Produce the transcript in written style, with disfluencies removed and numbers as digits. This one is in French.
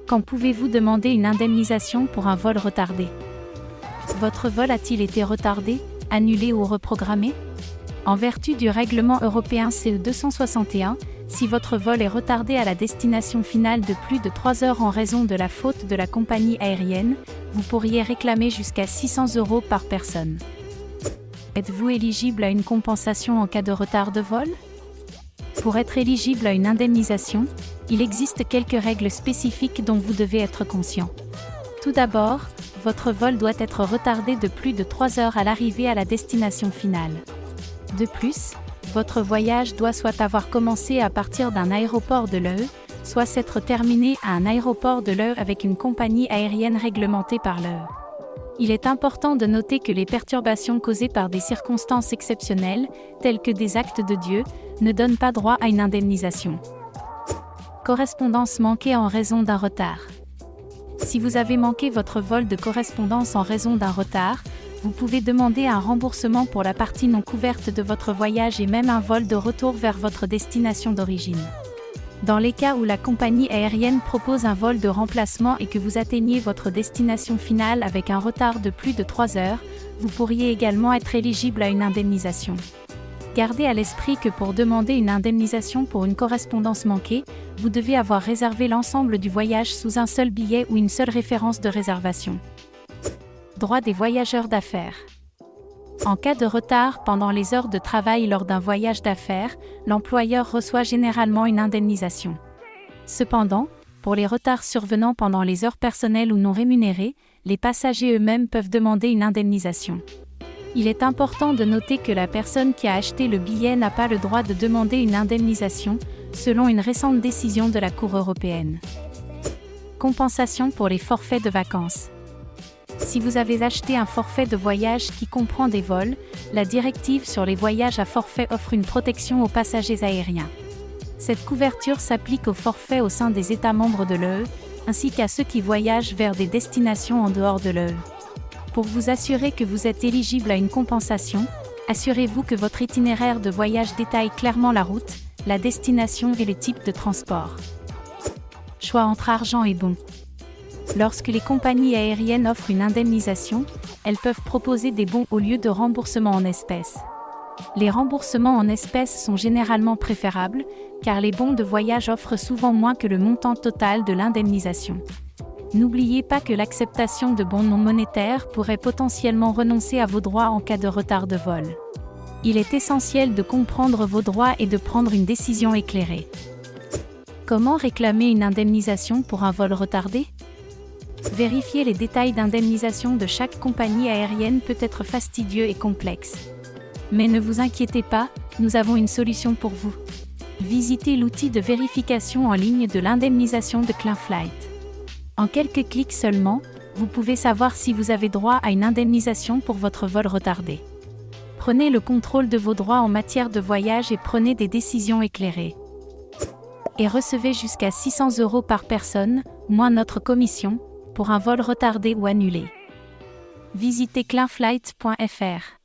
Quand pouvez-vous demander une indemnisation pour un vol retardé? Votre vol a-t-il été retardé, annulé ou reprogrammé? En vertu du règlement européen CE 261, si votre vol est retardé à la destination finale de plus de 3 heures en raison de la faute de la compagnie aérienne, vous pourriez réclamer jusqu'à 600 € par personne. Êtes-vous éligible à une compensation en cas de retard de vol? Pour être éligible à une indemnisation, il existe quelques règles spécifiques dont vous devez être conscient. Tout d'abord, votre vol doit être retardé de plus de 3 heures à l'arrivée à la destination finale. De plus, votre voyage doit soit avoir commencé à partir d'un aéroport de l'UE, soit s'être terminé à un aéroport de l'UE avec une compagnie aérienne réglementée par l'UE. Il est important de noter que les perturbations causées par des circonstances exceptionnelles, telles que des actes de Dieu, ne donnent pas droit à une indemnisation. Correspondance manquée en raison d'un retard. Si vous avez manqué votre vol de correspondance en raison d'un retard, vous pouvez demander un remboursement pour la partie non couverte de votre voyage et même un vol de retour vers votre destination d'origine. Dans les cas où la compagnie aérienne propose un vol de remplacement et que vous atteignez votre destination finale avec un retard de plus de 3 heures, vous pourriez également être éligible à une indemnisation. Gardez à l'esprit que pour demander une indemnisation pour une correspondance manquée, vous devez avoir réservé l'ensemble du voyage sous un seul billet ou une seule référence de réservation. Droit des voyageurs d'affaires. En cas de retard pendant les heures de travail lors d'un voyage d'affaires, l'employeur reçoit généralement une indemnisation. Cependant, pour les retards survenant pendant les heures personnelles ou non rémunérées, les passagers eux-mêmes peuvent demander une indemnisation. Il est important de noter que la personne qui a acheté le billet n'a pas le droit de demander une indemnisation, selon une récente décision de la Cour européenne. Compensation pour les forfaits de vacances. Si vous avez acheté un forfait de voyage qui comprend des vols, la directive sur les voyages à forfait offre une protection aux passagers aériens. Cette couverture s'applique aux forfaits au sein des États membres de l'UE, ainsi qu'à ceux qui voyagent vers des destinations en dehors de l'UE. Pour vous assurer que vous êtes éligible à une compensation, assurez-vous que votre itinéraire de voyage détaille clairement la route, la destination et le type de transport. Choix entre argent et bons. Lorsque les compagnies aériennes offrent une indemnisation, elles peuvent proposer des bons au lieu de remboursements en espèces. Les remboursements en espèces sont généralement préférables, car les bons de voyage offrent souvent moins que le montant total de l'indemnisation. N'oubliez pas que l'acceptation de bons non monétaires pourrait potentiellement renoncer à vos droits en cas de retard de vol. Il est essentiel de comprendre vos droits et de prendre une décision éclairée. Comment réclamer une indemnisation pour un vol retardé? Vérifier les détails d'indemnisation de chaque compagnie aérienne peut être fastidieux et complexe. Mais ne vous inquiétez pas, nous avons une solution pour vous. Visitez l'outil de vérification en ligne de l'indemnisation de CleanFlight. En quelques clics seulement, vous pouvez savoir si vous avez droit à une indemnisation pour votre vol retardé. Prenez le contrôle de vos droits en matière de voyage et prenez des décisions éclairées. Et recevez jusqu'à 600 € par personne, moins notre commission, pour un vol retardé ou annulé. Visitez cleanflight.fr.